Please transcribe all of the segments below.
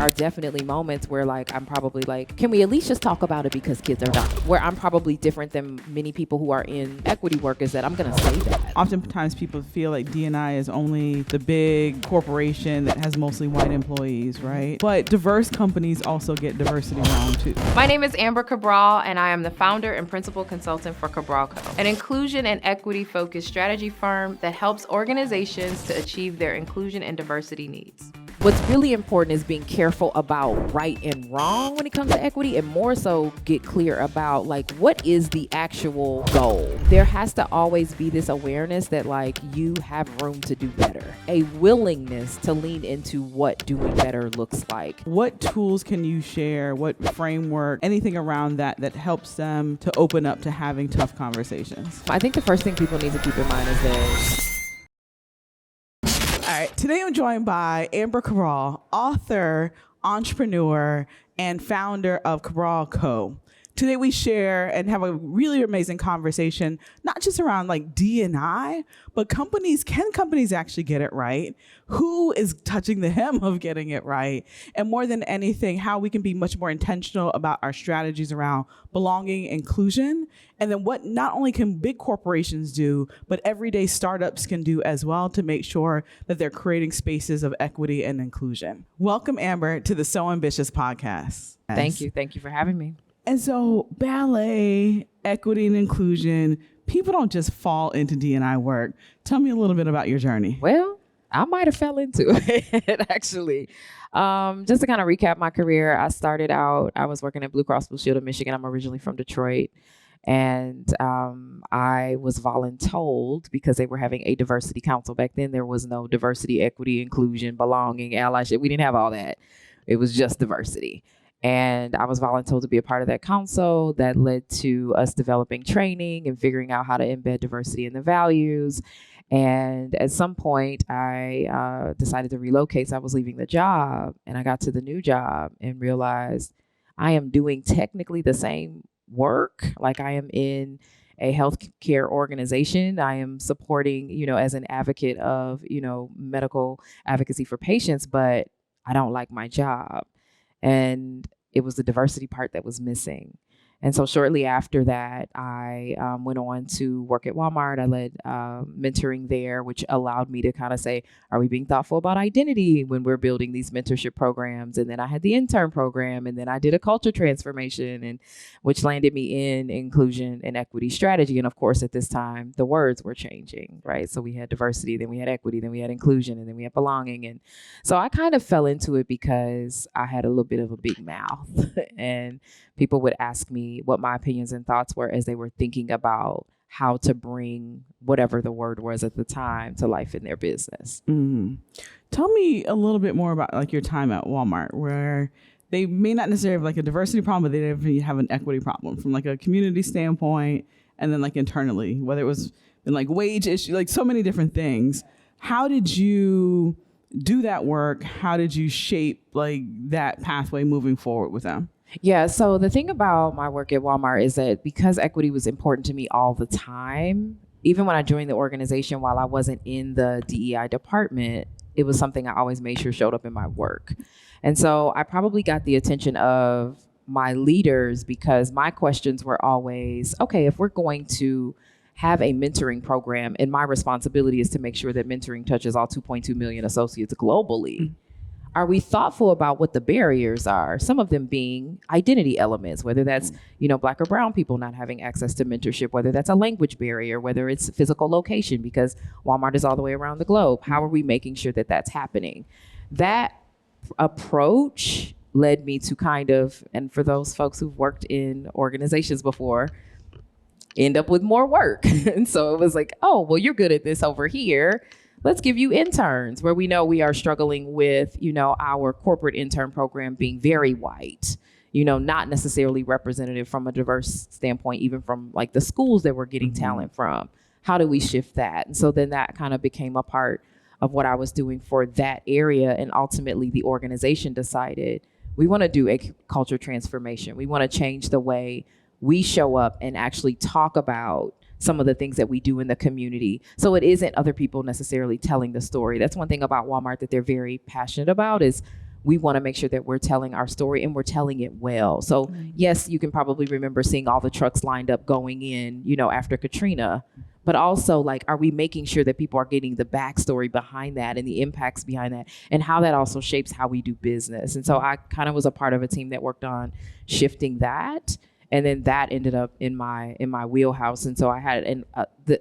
are definitely moments where like I'm probably like, can we at least just talk about it because kids are dying? Where I'm probably different than many people who are in equity work is that I'm going to say that. Oftentimes people feel like D&I is only the big corporation that has mostly white employees, right? But diverse companies also get diversity wrong too. My name is Amber Cabral, and I am the founder and principal consultant for Cabral Co, an inclusion and equity-focused strategy firm that helps organizations to achieve their inclusion and diversity needs. What's really important is being careful about right and wrong when it comes to equity, and more so get clear about like what is the actual goal. There has to always be this awareness that like you have room to do better, a willingness to lean into what doing better looks like. What tools can you share? What framework, anything around that helps them to open up to having tough conversations? I think the first thing people need to keep in mind is that all right, today I'm joined by Amber Cabral, author, entrepreneur, and founder of Cabral Co. Today we share and have a really amazing conversation, not just around like D&I, but can companies actually get it right? Who is touching the hem of getting it right? And more than anything, how we can be much more intentional about our strategies around belonging, inclusion, and then what not only can big corporations do, but everyday startups can do as well to make sure that they're creating spaces of equity and inclusion. Welcome, Amber, to the So Ambitious podcast. Thank you. Thank you for having me. And so ballet, equity and inclusion, people don't just fall into D&I work. Tell me a little bit about your journey. Well, I might have fell into it actually. Just to kind of recap my career, I started out, I was working at Blue Cross Blue Shield of Michigan. I'm originally from Detroit. And I was voluntold because they were having a diversity council. Back then, there was no diversity, equity, inclusion, belonging, allyship. We didn't have all that. It was just diversity. And I was voluntold to be a part of that council. That led to us developing training and figuring out how to embed diversity in the values. And at some point, I decided to relocate. So I was leaving the job, and I got to the new job and realized I am doing technically the same work. Like I am in a healthcare organization. I am supporting, as an advocate of, medical advocacy for patients, but I don't like my job. And it was the diversity part that was missing. And so shortly after that, I went on to work at Walmart. I led mentoring there, which allowed me to kind of say, are we being thoughtful about identity when we're building these mentorship programs? And then I had the intern program, and then I did a culture transformation, and which landed me in inclusion and equity strategy. And of course, at this time, the words were changing, right? So we had diversity, then we had equity, then we had inclusion, and then we had belonging. And so I kind of fell into it because I had a little bit of a big mouth and people would ask me what my opinions and thoughts were as they were thinking about how to bring whatever the word was at the time to life in their business. Mm-hmm. Tell me a little bit more about like your time at Walmart, where they may not necessarily have like a diversity problem, but they definitely have an equity problem from like a community standpoint, and then like internally, whether it was in like wage issue, like so many different things. How did you do that work? How did you shape like that pathway moving forward with them? Yeah. So the thing about my work at Walmart is that because equity was important to me all the time, even when I joined the organization, while I wasn't in the DEI department, it was something I always made sure showed up in my work. And so I probably got the attention of my leaders because my questions were always, okay, if we're going to have a mentoring program, and my responsibility is to make sure that mentoring touches all 2.2 million associates globally. Are we thoughtful about what the barriers are? Some of them being identity elements, whether that's, Black or brown people not having access to mentorship, whether that's a language barrier, whether it's physical location, because Walmart is all the way around the globe. How are we making sure that that's happening? That approach led me to kind of, and for those folks who've worked in organizations before, end up with more work. And so it was like, oh, well, you're good at this over here. Let's give you interns, where we know we are struggling with, our corporate intern program being very white, not necessarily representative from a diverse standpoint, even from like the schools that we're getting talent from. How do we shift that? And so then that kind of became a part of what I was doing for that area. And ultimately the organization decided we want to do a culture transformation. We want to change the way we show up and actually talk about some of the things that we do in the community. So it isn't other people necessarily telling the story. That's one thing about Walmart that they're very passionate about is we want to make sure that we're telling our story and we're telling it well. So yes, you can probably remember seeing all the trucks lined up going in, after Katrina, but also like, are we making sure that people are getting the backstory behind that and the impacts behind that and how that also shapes how we do business? And so I kind of was a part of a team that worked on shifting that. And then that ended up in my wheelhouse. And so I had, and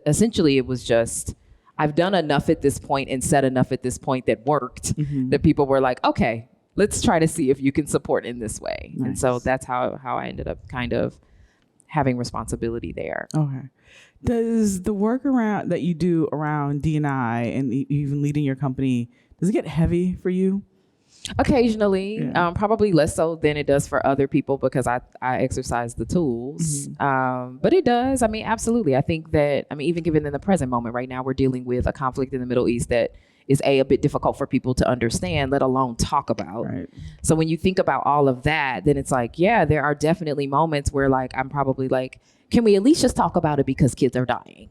essentially it was just, I've done enough at this point and said enough at this point that worked, that people were like, okay, let's try to see if you can support in this way. Nice. And so that's how I ended up kind of having responsibility there. Okay. Does the work around that you do around D&I and even leading your company, does it get heavy for you? Occasionally, probably less so than it does for other people because I exercise the tools. But it does. I mean, absolutely. I think that, even given in the present moment right now, we're dealing with a conflict in the Middle East that is a bit difficult for people to understand, let alone talk about. Right. So when you think about all of that, then it's like, yeah, there are definitely moments where like, I'm probably like, can we at least just talk about it because kids are dying,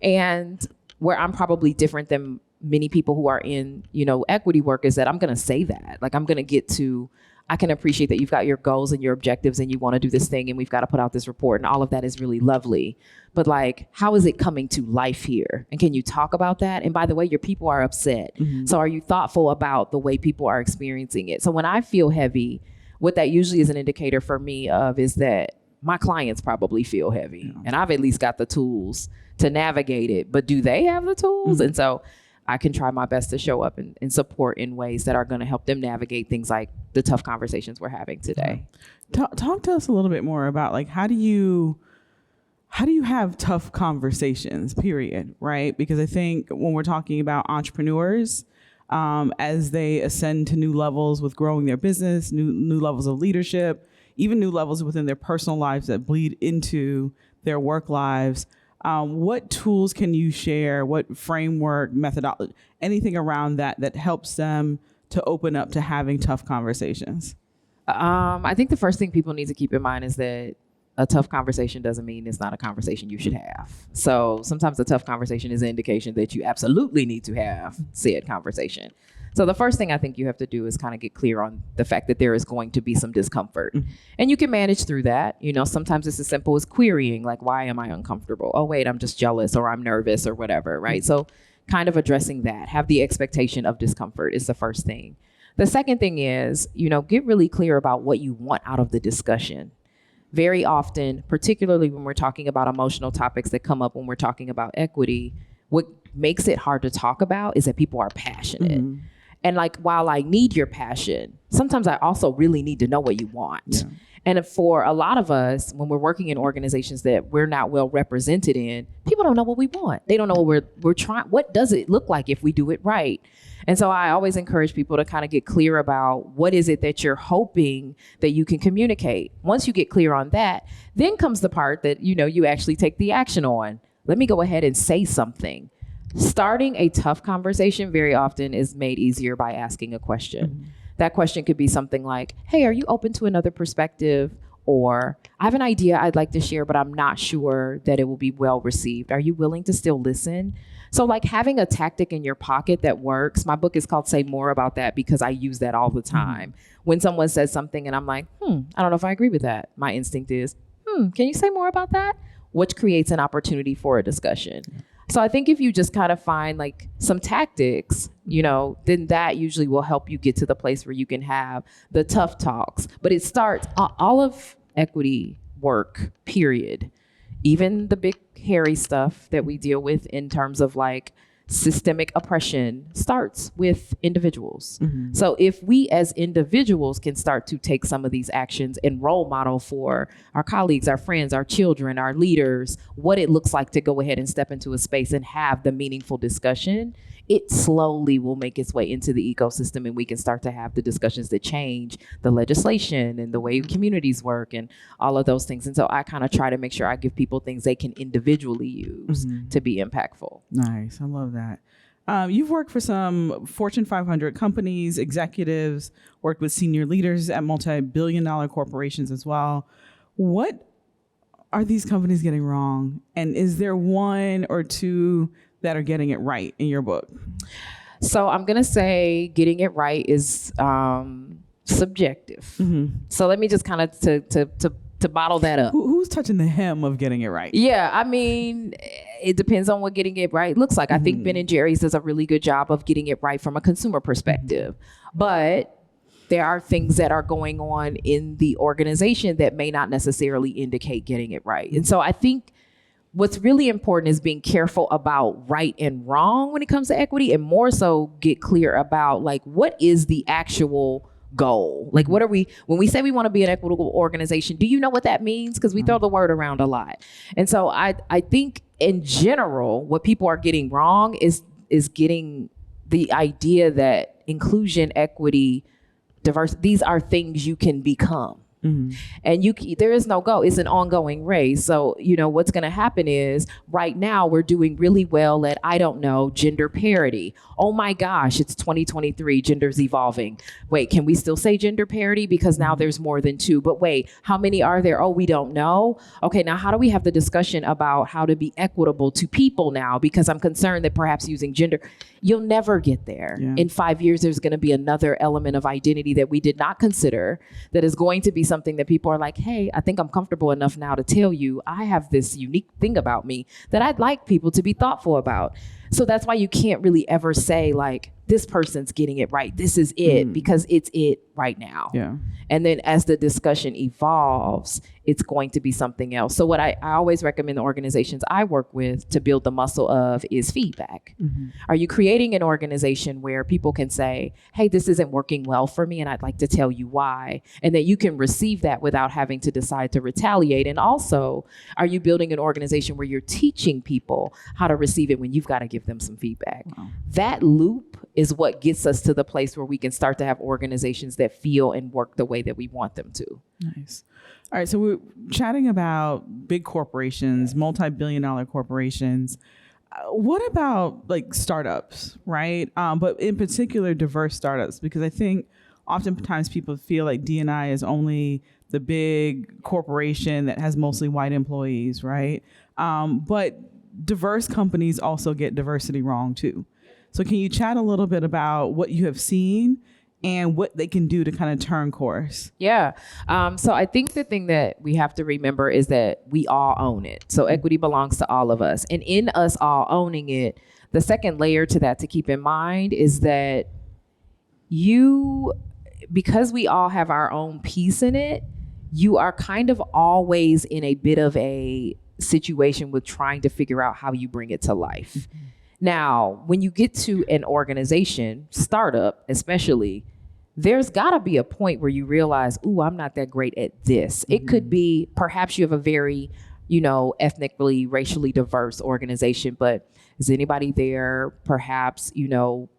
And where I'm probably different than many people who are in, equity work is that I'm going to say that, like, I'm going to I can appreciate that you've got your goals and your objectives and you want to do this thing and we've got to put out this report and all of that is really lovely. But like, how is it coming to life here? And can you talk about that? And by the way, your people are upset. So are you thoughtful about the way people are experiencing it? So when I feel heavy, what that usually is an indicator for me of is that my clients probably feel heavy and I've at least got the tools to navigate it, but do they have the tools? And so I can try my best to show up and support in ways that are going to help them navigate things like the tough conversations we're having today. Talk to us a little bit more about like, how do you have tough conversations, period, right? Because I think when we're talking about entrepreneurs, as they ascend to new levels with growing their business, new levels of leadership, even new levels within their personal lives that bleed into their work lives, what tools can you share? What framework, methodology, anything around that helps them to open up to having tough conversations? I think the first thing people need to keep in mind is that a tough conversation doesn't mean it's not a conversation you should have. So sometimes a tough conversation is an indication that you absolutely need to have said conversation. So the first thing I think you have to do is kind of get clear on the fact that there is going to be some discomfort. And you can manage through that. Sometimes it's as simple as querying, like, why am I uncomfortable? Oh, wait, I'm just jealous or I'm nervous or whatever, right? So kind of addressing that, have the expectation of discomfort is the first thing. The second thing is, get really clear about what you want out of the discussion. Very often, particularly when we're talking about emotional topics that come up when we're talking about equity, what makes it hard to talk about is that people are passionate. And like, while I need your passion, sometimes I also really need to know what you want. Yeah. And for a lot of us, when we're working in organizations that we're not well represented in, people don't know what we want. They don't know what we're trying. What does it look like if we do it right? And so I always encourage people to kind of get clear about what is it that you're hoping that you can communicate. Once you get clear on that, then comes the part that, you actually take the action on. Let me go ahead and say something. Starting a tough conversation very often is made easier by asking a question. That question could be something like, hey, are you open to another perspective? Or I have an idea I'd like to share, but I'm not sure that it will be well received. Are you willing to still listen? So like having a tactic in your pocket that works. My book is called Say More About That because I use that all the time. When someone says something and I'm like, I don't know if I agree with that. My instinct is, can you say more about that? Which creates an opportunity for a discussion. So I think if you just kind of find like some tactics, then that usually will help you get to the place where you can have the tough talks. But it starts, all of equity work, period. Even the big hairy stuff that we deal with in terms of like systemic oppression starts with individuals. So if we as individuals can start to take some of these actions and role model for our colleagues, our friends, our children, our leaders, what it looks like to go ahead and step into a space and have the meaningful discussion, it slowly will make its way into the ecosystem and we can start to have the discussions that change the legislation and the way communities work and all of those things. And so I kind of try to make sure I give people things they can individually use to be impactful. Nice. I love that. You've worked for some Fortune 500 companies, executives, worked with senior leaders at multi-billion-dollar corporations as well. What are these companies getting wrong? And is there one or two that are getting it right in your book? So I'm going to say getting it right is subjective. So let me just kind of to bottle that up. Who's touching the hem of getting it right? Yeah, I mean, it depends on what getting it right looks like. I think Ben & Jerry's does a really good job of getting it right from a consumer perspective. But there are things that are going on in the organization that may not necessarily indicate getting it right. And so I think what's really important is being careful about right and wrong when it comes to equity, and more so get clear about like, what is the actual goal? Like, what are we, when we say we want to be an equitable organization, do you know what that means? Because we throw the word around a lot. And so I think in general, what people are getting wrong is getting the idea that inclusion, equity, diversity, these are things you can become. And there is no goal. It's an ongoing race. So, what's going to happen is right now we're doing really well at, I don't know, gender parity. Oh my gosh, it's 2023, gender's evolving. Wait, can we still say gender parity? Because now there's more than two. But wait, how many are there? Oh, we don't know. Okay, now how do we have the discussion about how to be equitable to people now? Because I'm concerned that perhaps using gender, you'll never get there. Yeah. In 5 years, there's going to be another element of identity that we did not consider that is going to be something that people are like, hey, I think I'm comfortable enough now to tell you I have this unique thing about me that I'd like people to be thoughtful about. So that's why you can't really ever say like, this person's getting it right. This is it, because it's it right now. Yeah. And then as the discussion evolves, it's going to be something else. So what I always recommend the organizations I work with to build the muscle of is feedback. Are you creating an organization where people can say, hey, this isn't working well for me and I'd like to tell you why, and that you can receive that without having to decide to retaliate? And also, are you building an organization where you're teaching people how to receive it when you've got to give them some feedback? Wow. That loop is what gets us to the place where we can start to have organizations that feel and work the way that we want them to. Nice. All right. So we're chatting about big corporations, multi-billion-dollar corporations. What about like startups, right? But in particular, diverse startups, because I think oftentimes people feel like D&I is only the big corporation that has mostly white employees, right? But diverse companies also get diversity wrong too. So can you chat a little bit about what you have seen and what they can do to kind of turn course? Yeah. So I think the thing that we have to remember is that we all own it. So equity belongs to all of us. And in us all owning it, the second layer to that to keep in mind is that because we all have our own piece in it, you are kind of always in a bit of a situation with trying to figure out how you bring it to life. Now, when you get to an organization, startup especially, there's got to be a point where you realize, ooh, I'm not that great at this. It could be perhaps you have a very, ethnically, racially diverse organization, but is anybody there perhaps,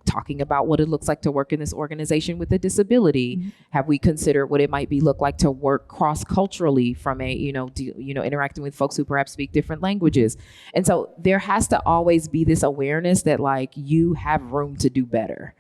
talking about what it looks like to work in this organization with a disability? Have we considered what it might look like to work cross-culturally from a, interacting with folks who perhaps speak different languages? And so there has to always be this awareness that like you have room to do better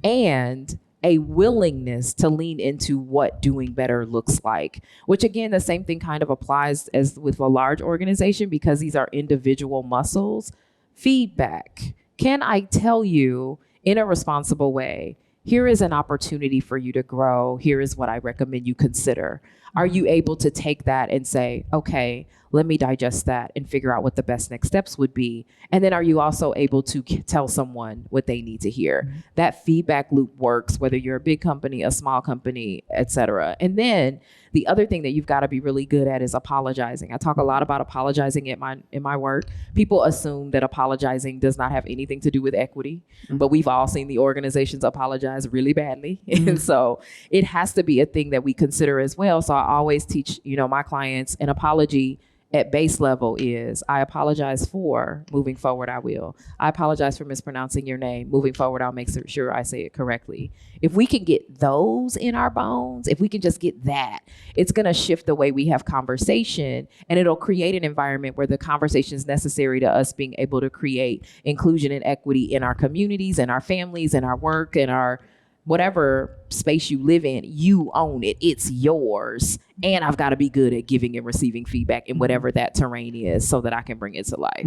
and a willingness to lean into what doing better looks like, which again, the same thing kind of applies as with a large organization because these are individual muscles. Feedback. Can I tell you in a responsible way, here is an opportunity for you to grow. Here is what I recommend you consider. Are you able to take that and say, okay, let me digest that and figure out what the best next steps would be? And then are you also able to tell someone what they need to hear? That feedback loop works, whether you're a big company, a small company, et cetera. And then the other thing that you've got to be really good at is apologizing. I talk a lot about apologizing in my work. People assume that apologizing does not have anything to do with equity, but we've all seen the organizations apologize really badly. And so it has to be a thing that we consider as well. So I always teach, my clients an apology at base level is I apologize for, moving forward I will. I apologize for mispronouncing your name. Moving forward, I'll make sure I say it correctly. If we can get those in our bones, if we can just get that, it's going to shift the way we have conversation, and it'll create an environment where the conversation is necessary to us being able to create inclusion and equity in our communities, in our families, in our work, in our whatever space you live in. You own it. It's yours. And I've got to be good at giving and receiving feedback in whatever that terrain is so that I can bring it to life.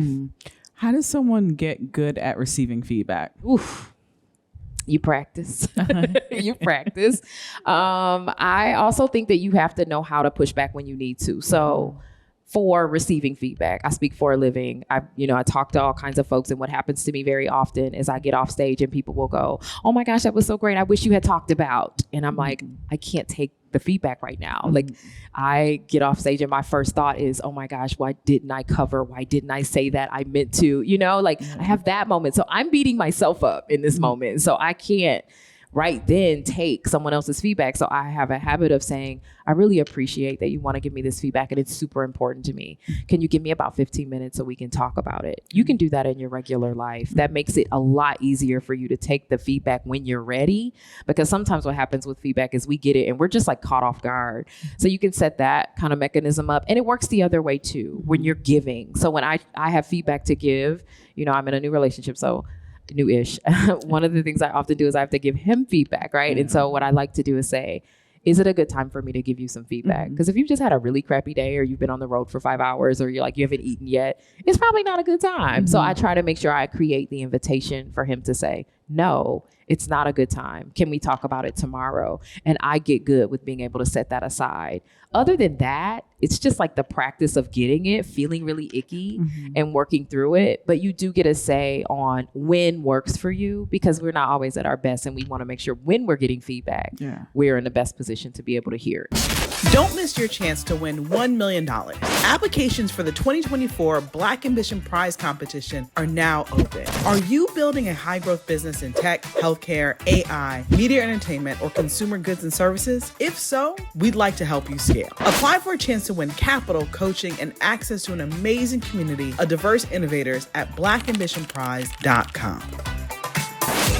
How does someone get good at receiving feedback? Oof. You practice. You practice. I also think that you have to know how to push back when you need to. So for receiving feedback, I speak for a living. I talk to all kinds of folks, and what happens to me very often is I get off stage and people will go, "Oh my gosh, that was so great. I wish you had talked about." And I'm like, I can't take the feedback right now. Like, I get off stage and my first thought is, "Oh my gosh, why didn't I cover? Why didn't I say that? I meant to," I have that moment. So I'm beating myself up in this moment. So I can't right then take someone else's feedback. So I have a habit of saying, "I really appreciate that you want to give me this feedback and it's super important to me. Can you give me about 15 minutes so we can talk about it?" You can do that in your regular life. That makes it a lot easier for you to take the feedback when you're ready, because sometimes what happens with feedback is we get it and we're just like caught off guard. So you can set that kind of mechanism up, and it works the other way too when you're giving. So when I have feedback to give, I'm in a new relationship, so new-ish. One of the things I often do is I have to give him feedback, right? And so what I like to do is say, is it a good time for me to give you some feedback? Because if you've just had a really crappy day, or you've been on the road for 5 hours, or you haven't eaten yet, it's probably not a good time. So I try to make sure I create the invitation for him to say, "No, it's not a good time. Can we talk about it tomorrow?" And I get good with being able to set that aside. Other than that, it's just like the practice of getting it, feeling really icky and working through it. But you do get a say on when works for you, because we're not always at our best. And we want to make sure when we're getting feedback, we're in the best position to be able to hear it. Don't miss your chance to win $1 million. Applications for the 2024 Black Ambition Prize competition are now open. Are you building a high-growth business in tech, healthcare, AI, media entertainment, or consumer goods and services? If so, we'd like to help you scale. Apply for a chance to win capital, coaching, and access to an amazing community of diverse innovators at blackambitionprize.com.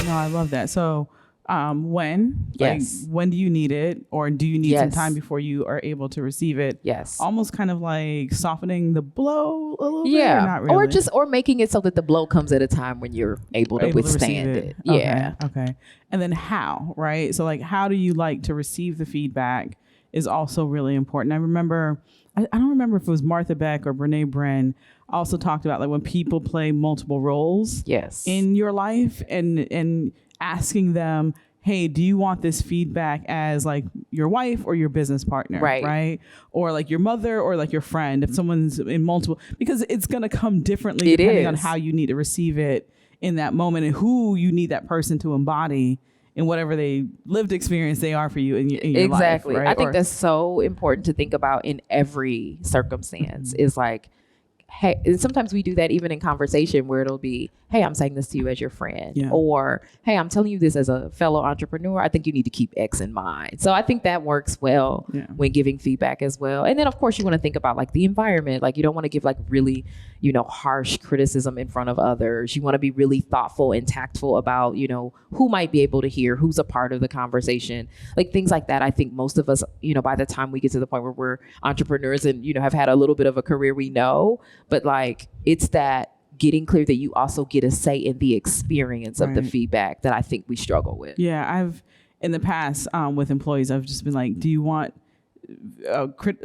No, I love that. So when? Yes. Like, when do you need it? Or do you need some time before you are able to receive it? Yes. Almost kind of like softening the blow a little bit, Yeah. or not really? Or making it so that the blow comes at a time when you're able to withstand it. Yeah. Okay. And then how, right? So like, how do you like to receive the feedback is also really important. I remember, I don't remember if it was Martha Beck or Brene Brown also talked about like when people play multiple roles in your life, and asking them, hey, do you want this feedback as like your wife or your business partner? Right. Or like your mother or like your friend, if someone's in multiple, because it's going to come differently depending on how you need to receive it in that moment and who you need that person to embody in whatever they lived experience they are for you in your life. Right? I think that's so important to think about in every circumstance is like, hey, and sometimes we do that even in conversation where it'll be, hey, I'm saying this to you as your friend, or hey, I'm telling you this as a fellow entrepreneur. I think you need to keep X in mind. So I think that works well when giving feedback as well. And then of course you want to think about like the environment. Like you don't want to give like really, harsh criticism in front of others. You want to be really thoughtful and tactful about, who might be able to hear, who's a part of the conversation, like things like that. I think most of us, by the time we get to the point where we're entrepreneurs and, have had a little bit of a career, we know, but like, it's that getting clear that you also get a say in the experience of the feedback that I think we struggle with. Yeah, I've in the past with employees, I've just been like, do you want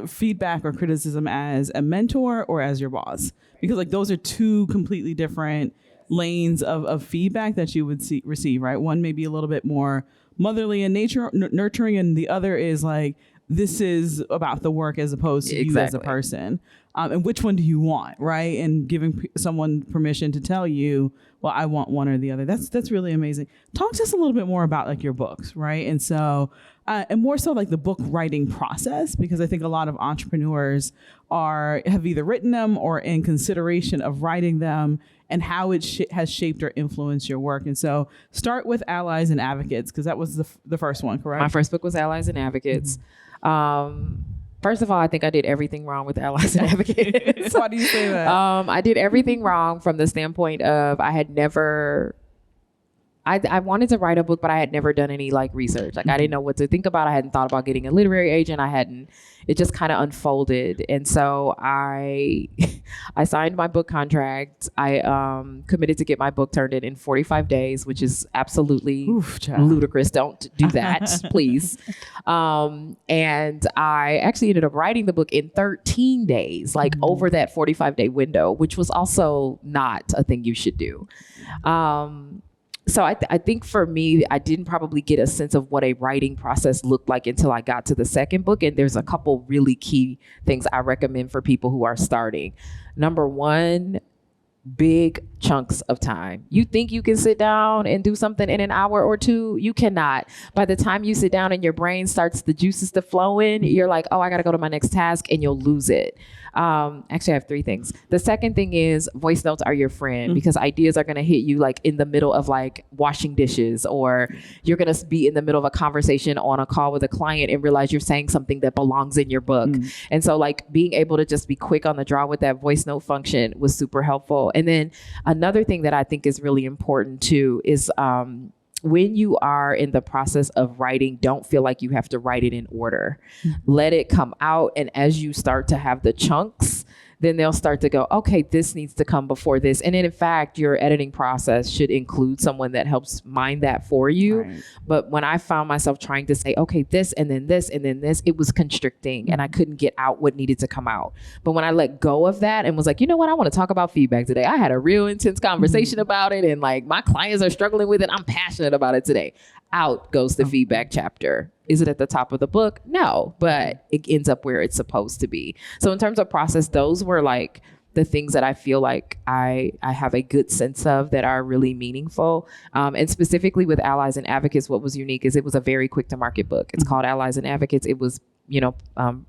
feedback or criticism as a mentor or as your boss? Because like those are two completely different lanes of feedback that you would receive, right? One may be a little bit more motherly in nature, nurturing, and the other is like, this is about the work as opposed to you as a person. And which one do you want, right? And giving someone permission to tell you, well, I want one or the other. That's really amazing. Talk to us a little bit more about like your books, right? And so, and more so like the book writing process, because I think a lot of entrepreneurs have either written them or in consideration of writing them, and how it has shaped or influenced your work. And so start with Allies and Advocates, because that was the first one, correct? My first book was Allies and Advocates. First of all, I think I did everything wrong with Allies and Advocates. Why do you say that? I did everything wrong from the standpoint of I wanted to write a book, but I had never done any like research. Like I didn't know what to think about. I hadn't thought about getting a literary agent. It just kind of unfolded. And so I signed my book contract. I committed to get my book turned in 45 days, which is absolutely ludicrous. Don't do that, please. And I actually ended up writing the book in 13 days, like over that 45-day window, which was also not a thing you should do. So I think for me, I didn't probably get a sense of what a writing process looked like until I got to the second book. And there's a couple really key things I recommend for people who are starting. Number one, big chunks of time. You think you can sit down and do something in an hour or two? You cannot. By the time you sit down and your brain starts the juices to flow in, you're like, oh, I got to go to my next task, and you'll lose it. Actually, I have three things. The second thing is voice notes are your friend because ideas are going to hit you like in the middle of like washing dishes, or you're going to be in the middle of a conversation on a call with a client and realize you're saying something that belongs in your book. And so like being able to just be quick on the draw with that voice note function was super helpful. And then another thing that I think is really important too is when you are in the process of writing, don't feel like you have to write it in order. Let it come out. And as you start to have the chunks, then they'll start to go, okay, this needs to come before this. And in fact, your editing process should include someone that helps mind that for you. Right. But when I found myself trying to say, okay, this, and then this, and then this, it was constricting and I couldn't get out what needed to come out. But when I let go of that and was like, you know what, I want to talk about feedback today. I had a real intense conversation about it. And like my clients are struggling with it. I'm passionate about it today. Out goes the feedback chapter. Is it at the top of the book? No, but it ends up where it's supposed to be. So in terms of process, those were like the things that I feel like I have a good sense of that are really meaningful. And specifically with Allies and Advocates, what was unique is it was a very quick to market book. It's called Allies and Advocates. It was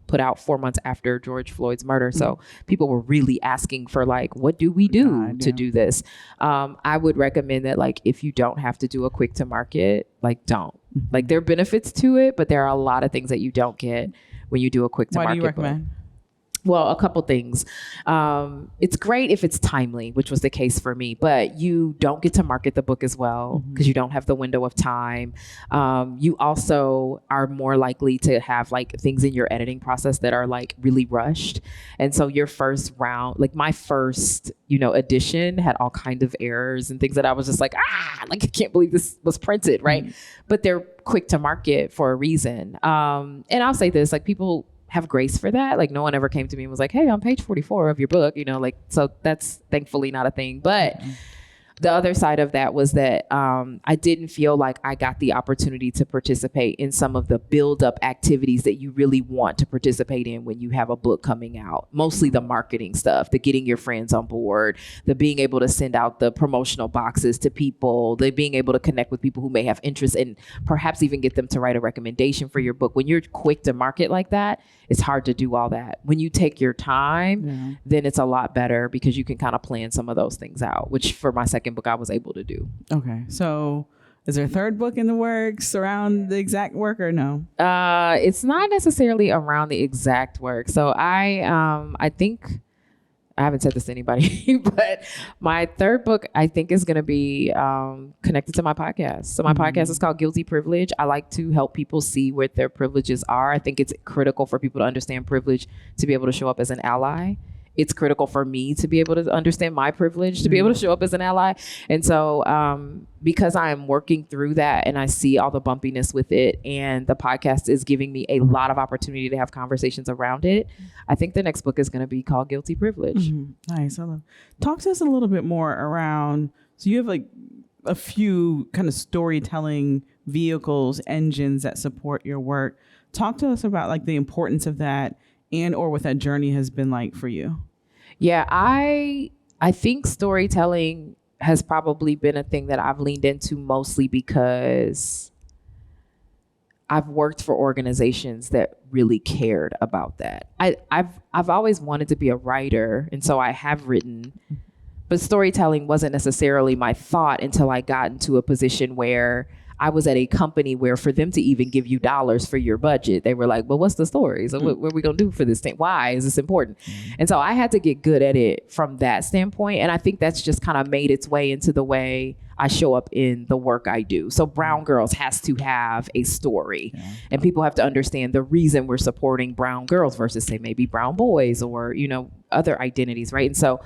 put out 4 months after George Floyd's murder. So people were really asking for like, what do we do to do this? I would recommend that like, if you don't have to do a quick to market, like don't. Like there are benefits to it, but there are a lot of things that you don't get when you do a quick to market. Why do you recommend? Book. Well, a couple things. It's great if it's timely, which was the case for me, but you don't get to market the book as well because you don't have the window of time. You also are more likely to have like things in your editing process that are like really rushed. And so your first round, like my first, edition had all kinds of errors and things that I was just like, like I can't believe this was printed, right? But they're quick to market for a reason. And I'll say this, like people have grace for that. Like no one ever came to me and was like, hey, on page 44 of your book, so that's thankfully not a thing. But the other side of that was that I didn't feel like I got the opportunity to participate in some of the build-up activities that you really want to participate in when you have a book coming out. Mostly the marketing stuff, the getting your friends on board, the being able to send out the promotional boxes to people, the being able to connect with people who may have interest and perhaps even get them to write a recommendation for your book. When you're quick to market like that, it's hard to do all that. When you take your time, then it's a lot better because you can kind of plan some of those things out, which for my second book I was able to do. Okay. So is there a third book in the works around the exact work or no? It's not necessarily around the exact work. So I think I haven't said this to anybody, but my third book I think is going to be connected to my podcast. So my podcast is called Guilty Privilege. I like to help people see what their privileges are. I think it's critical for people to understand privilege to be able to show up as an ally. It's critical for me to be able to understand my privilege, to be able to show up as an ally. And so because I am working through that and I see all the bumpiness with it and the podcast is giving me a lot of opportunity to have conversations around it, I think the next book is going to be called Guilty Privilege. Nice. Talk to us a little bit more around, so you have like a few kind of storytelling vehicles, engines that support your work. Talk to us about like the importance of that and or what that journey has been like for you. Yeah, I think storytelling has probably been a thing that I've leaned into mostly because I've worked for organizations that really cared about that. I've always wanted to be a writer, and so I have written, but storytelling wasn't necessarily my thought until I got into a position where I was at a company where for them to even give you dollars for your budget, they were like, well, what's the story? So what are we going to do for this thing? Why is this important? And so I had to get good at it from that standpoint. And I think that's just kind of made its way into the way I show up in the work I do. So Brown Girls has to have a story and people have to understand the reason we're supporting brown girls versus say maybe brown boys or, other identities. Right. And so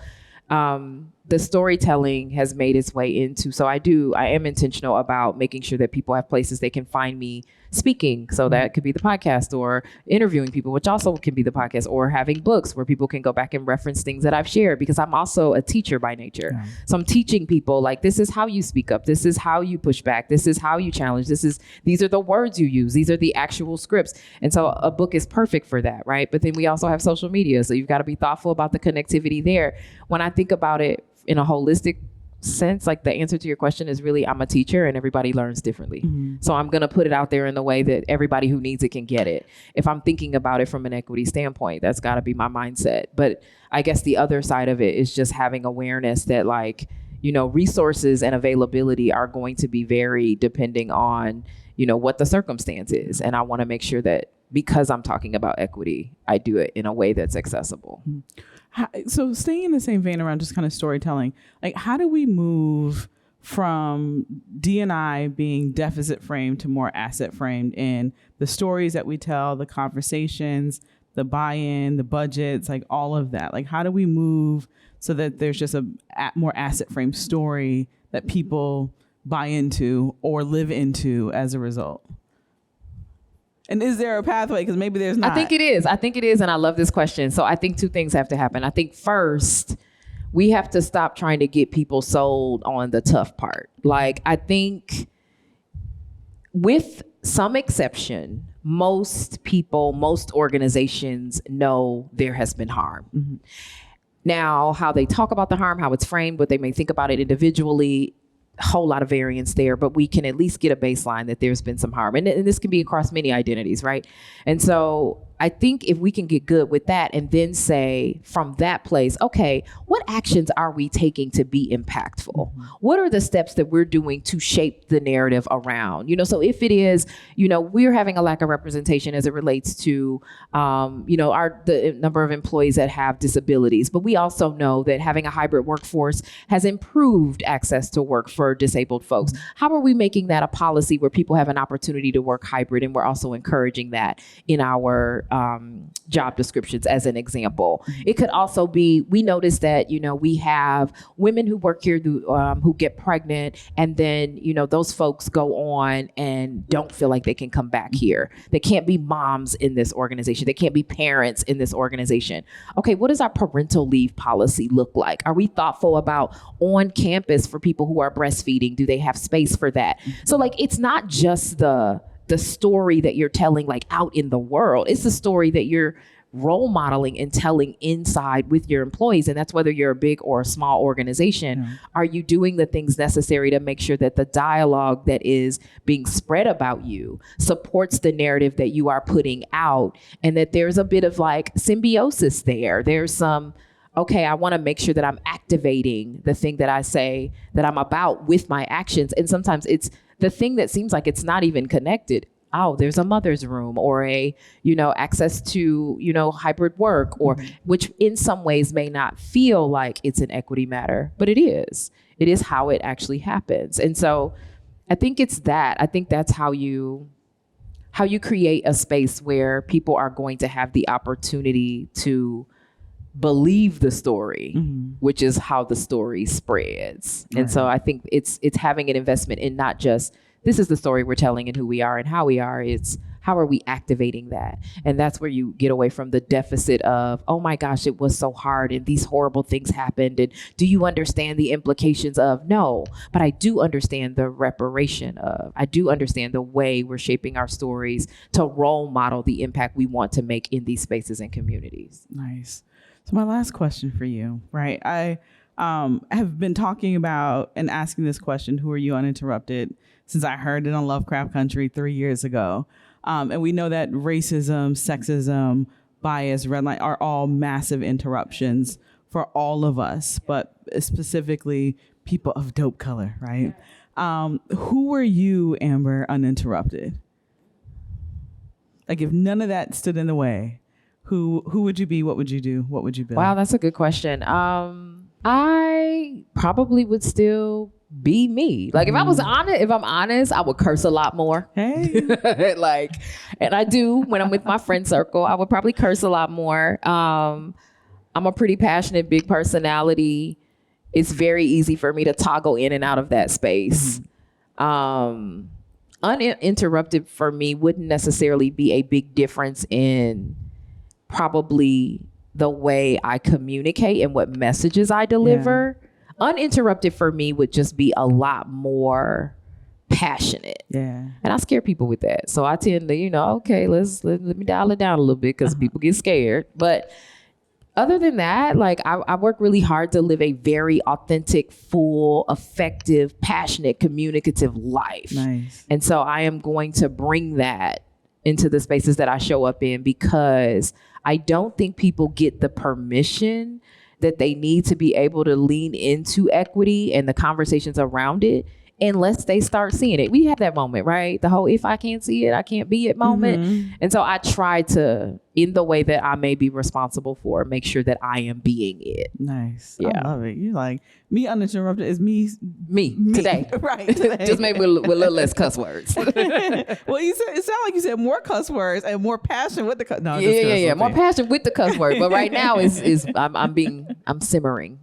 the storytelling has made its way into, so I am intentional about making sure that people have places they can find me speaking. So that could be the podcast, or interviewing people, which also can be the podcast, or having books where people can go back and reference things that I've shared, because I'm also a teacher by nature. Yeah. So I'm teaching people, like, this is how you speak up. This is how you push back. This is how you challenge. These are the words you use. These are the actual scripts. And so a book is perfect for that, right? But then we also have social media. So you've got to be thoughtful about the connectivity there. When I think about it in a holistic sense, like, the answer to your question is really, I'm a teacher and everybody learns differently. Mm-hmm. So I'm going to put it out there in the way that everybody who needs it can get it. If I'm thinking about it from an equity standpoint, that's got to be my mindset. But I guess the other side of it is just having awareness that, like, you know, resources and availability are going to be varied depending on, you know, what the circumstance is. And I want to make sure that, because I'm talking about equity, I do it in a way that's accessible. So staying in the same vein around just kind of storytelling, like, how do we move from D&I being deficit framed to more asset framed in the stories that we tell, the conversations, the buy-in, the budgets, like all of that? Like, how do we move so that there's just a more asset framed story that people buy into or live into as a result? And is there a pathway? Because maybe there's not. I think it is. And I love this question. So I think two things have to happen. I think first, we have to stop trying to get people sold on the tough part. Like, I think, with some exception, most people, most organizations know there has been harm. Mm-hmm. Now, how they talk about the harm, how it's framed, what they may think about it individually, whole lot of variance there, but we can at least get a baseline that there's been some harm. And this can be across many identities, right? And so I think if we can get good with that and then say from that place, okay, what actions are we taking to be impactful? Mm-hmm. What are the steps that we're doing to shape the narrative around? You know, so if it is, you know, we're having a lack of representation as it relates to, you know, the number of employees that have disabilities, but we also know that having a hybrid workforce has improved access to work for disabled folks. How are we making that a policy where people have an opportunity to work hybrid, and we're also encouraging that in our job descriptions, as an example? It could also be, we notice that, you know, we have women who work here who get pregnant, and then, you know, those folks go on and don't feel like they can come back here. They can't be moms in this organization. They can't be parents in this organization. Okay, what does our parental leave policy look like? Are we thoughtful about on campus for people who are breastfeeding? Do they have space for that? So, like, it's not just the story that you're telling, like, out in the world. It's the story that you're role modeling and telling inside with your employees. And that's whether you're a big or a small organization. Yeah. Are you doing the things necessary to make sure that the dialogue that is being spread about you supports the narrative that you are putting out, and that there's a bit of, like, symbiosis there? There's some, okay, I want to make sure that I'm activating the thing that I say that I'm about with my actions. And sometimes it's the thing that seems like it's not even connected. Oh, there's a mother's room, or a, you know, access to, you know, hybrid work, or which in some ways may not feel like it's an equity matter, but it is. It is how it actually happens. And so I think it's that. I think that's how you create a space where people are going to have the opportunity to believe the story, which is how the story spreads. Right. And so I think it's having an investment in not just, this is the story we're telling and who we are and how we are. It's how are we activating that? And that's where you get away from the deficit of, oh my gosh, it was so hard and these horrible things happened. And do you understand the implications of? No, but I do understand the reparation of. I do understand the way we're shaping our stories to role model the impact we want to make in these spaces and communities. Nice. So my last question for you, right? I have been talking about and asking this question, who are you uninterrupted, since I heard it on Lovecraft Country 3 years ago. And we know that racism, sexism, bias, red line are all massive interruptions for all of us, but specifically people of dope color, right? Who were you, Amber, uninterrupted? Like, if none of that stood in the way, who would you be? What would you do? What would you build? Wow, that's a good question. I probably would still be me. Like, if I'm honest, I would curse a lot more. Hey. Like, and I do when I'm with my friend circle, I would probably curse a lot more. I'm a pretty passionate, big personality. it's very easy for me to toggle in and out of that space. Uninterrupted for me wouldn't necessarily be a big difference in probably the way I communicate and what messages I deliver. Uninterrupted for me would just be a lot more passionate. Yeah. And I scare people with that. So I tend to, okay, let me dial it down a little bit because people get scared. But other than that, like I work really hard to live a very authentic, full, effective, passionate, communicative life. Nice. And so I am going to bring that into the spaces that I show up in, because I don't think people get the permission that they need to be able to lean into equity and the conversations around it unless they start seeing it. We have that moment, right? The whole if I can't see it, I can't be it moment. And so I try to, in the way that I may be responsible for, make sure that I am being it. Nice. Yeah. I love it. You're like, me uninterrupted is me today. Right. Today. Just maybe with a little less cuss words. Well, it sounded like you said more cuss words and more passion with the cuss. No, yeah. More passion with the cuss word. But right now I'm simmering.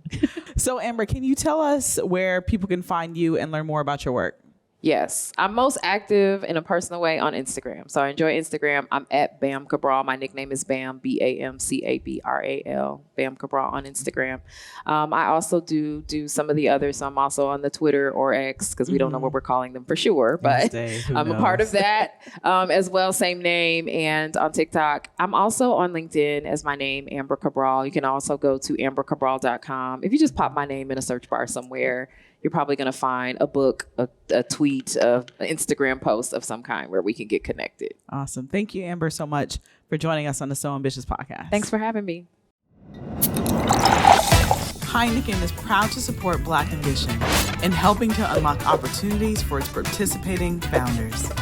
So Amber, can you tell us where people can find you and learn more about your work? Yes, I'm most active in a personal way on Instagram. So I enjoy Instagram. I'm at Bam Cabral. My nickname is Bam, BAMCABRAL, Bam Cabral on Instagram. I also do some of the others. So I'm also on the Twitter or X, because we don't know what we're calling them for sure. But I'm a part of that as well, same name. And on TikTok, I'm also on LinkedIn as my name, Amber Cabral. You can also go to ambercabral.com. If you just pop my name in a search bar somewhere, you're probably going to find a book, a tweet, an Instagram post of some kind where we can get connected. Awesome. Thank you, Amber, so much for joining us on the So Ambitious podcast. Thanks for having me. Heineken is proud to support Black Ambition in helping to unlock opportunities for its participating founders.